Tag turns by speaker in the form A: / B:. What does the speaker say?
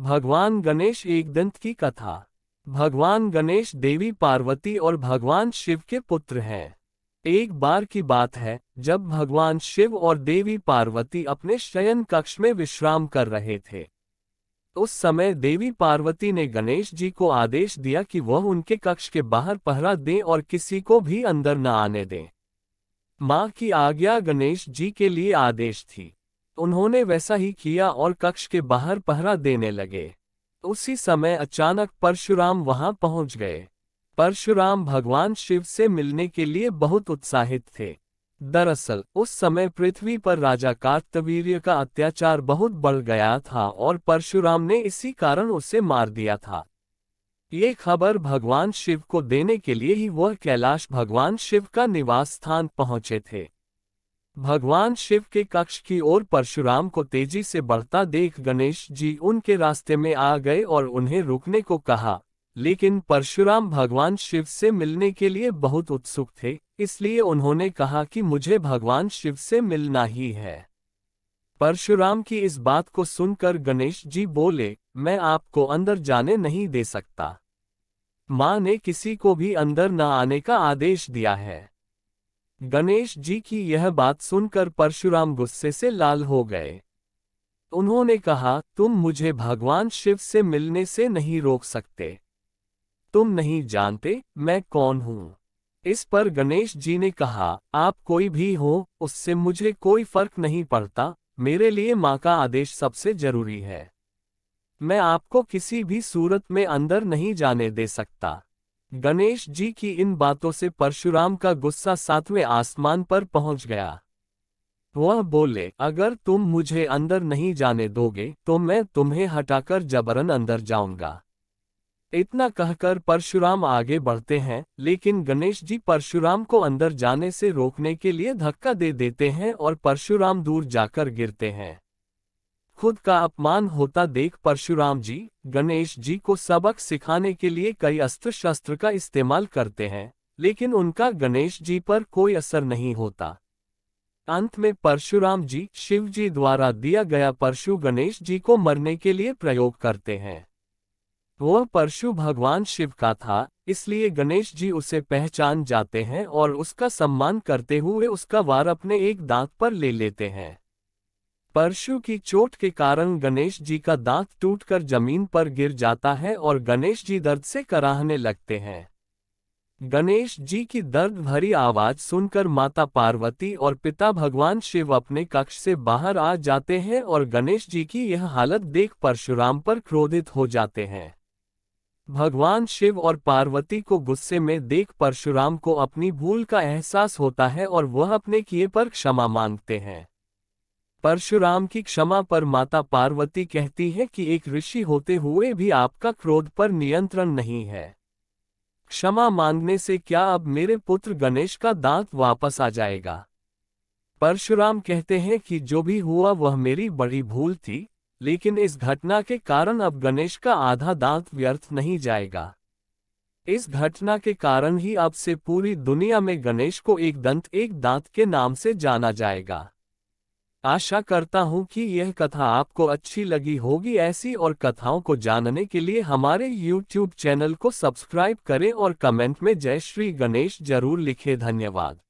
A: भगवान गणेश एक दंत की कथा। भगवान गणेश देवी पार्वती और भगवान शिव के पुत्र हैं। एक बार की बात है जब भगवान शिव और देवी पार्वती अपने शयन कक्ष में विश्राम कर रहे थे। उस समय देवी पार्वती ने गणेश जी को आदेश दिया कि वह उनके कक्ष के बाहर पहरा दें और किसी को भी अंदर न आने दें। मां की आज्ञा गणेश जी के लिए आदेश थी। उन्होंने वैसा ही किया और कक्ष के बाहर पहरा देने लगे। उसी समय अचानक परशुराम वहां पहुंच गए। परशुराम भगवान शिव से मिलने के लिए बहुत उत्साहित थे। दरअसल उस समय पृथ्वी पर राजा कार्तवीर्य का अत्याचार बहुत बढ़ गया था और परशुराम ने इसी कारण उसे मार दिया था। ये खबर भगवान शिव को देने के लिए ही वह कैलाश भगवान शिव का निवास स्थान पहुंचे थे। भगवान शिव के कक्ष की ओर परशुराम को तेजी से बढ़ता देख गणेश जी उनके रास्ते में आ गए और उन्हें रुकने को कहा, लेकिन परशुराम भगवान शिव से मिलने के लिए बहुत उत्सुक थे, इसलिए उन्होंने कहा कि मुझे भगवान शिव से मिलना ही है। परशुराम की इस बात को सुनकर गणेश जी बोले, मैं आपको अंदर जाने नहीं दे सकता। मां ने किसी को भी अंदर न आने का आदेश दिया है। गणेश जी की यह बात सुनकर परशुराम गुस्से से लाल हो गए। उन्होंने कहा, तुम मुझे भगवान शिव से मिलने से नहीं रोक सकते। तुम नहीं जानते मैं कौन हूं। इस पर गणेश जी ने कहा, आप कोई भी हो, उससे मुझे कोई फर्क नहीं पड़ता, मेरे लिए मां का आदेश सबसे जरूरी है। मैं आपको किसी भी सूरत में अंदर नहीं जाने दे सकता। गणेश जी की इन बातों से परशुराम का गुस्सा 7वें आसमान पर पहुंच गया। वह बोले, अगर तुम मुझे अंदर नहीं जाने दोगे तो मैं तुम्हें हटाकर जबरन अंदर जाऊंगा। इतना कहकर परशुराम आगे बढ़ते हैं, लेकिन गणेश जी परशुराम को अंदर जाने से रोकने के लिए धक्का दे देते हैं और परशुराम दूर जाकर गिरते हैं। खुद का अपमान होता देख परशुराम जी गणेश जी को सबक सिखाने के लिए कई अस्त्र शस्त्र का इस्तेमाल करते हैं, लेकिन उनका गणेश जी पर कोई असर नहीं होता। अंत में परशुराम जी शिव जी द्वारा दिया गया परशु गणेश जी को मरने के लिए प्रयोग करते हैं। वह परशु भगवान शिव का था, इसलिए गणेश जी उसे पहचान जाते हैं और उसका सम्मान करते हुए उसका वार अपने एक दांत पर ले लेते हैं। परशु की चोट के कारण गणेश जी का दांत टूटकर जमीन पर गिर जाता है और गणेश जी दर्द से कराहने लगते हैं। गणेश जी की दर्द भरी आवाज सुनकर माता पार्वती और पिता भगवान शिव अपने कक्ष से बाहर आ जाते हैं और गणेश जी की यह हालत देख परशुराम पर क्रोधित हो जाते हैं। भगवान शिव और पार्वती को गुस्से में देख परशुराम को अपनी भूल का एहसास होता है और वह अपने किए पर क्षमा मांगते हैं। परशुराम की क्षमा पर माता पार्वती कहती है कि एक ऋषि होते हुए भी आपका क्रोध पर नियंत्रण नहीं है। क्षमा मांगने से क्या अब मेरे पुत्र गणेश का दांत वापस आ जाएगा? परशुराम कहते हैं कि जो भी हुआ वह मेरी बड़ी भूल थी, लेकिन इस घटना के कारण अब गणेश का आधा दांत व्यर्थ नहीं जाएगा। इस घटना के कारण ही अब से पूरी दुनिया में गणेश को एक दंत एक दांत के नाम से जाना जाएगा। आशा करता हूं कि यह कथा आपको अच्छी लगी होगी। ऐसी और कथाओं को जानने के लिए हमारे YouTube चैनल को सब्सक्राइब करें और कमेंट में जय श्री गणेश जरूर लिखें। धन्यवाद।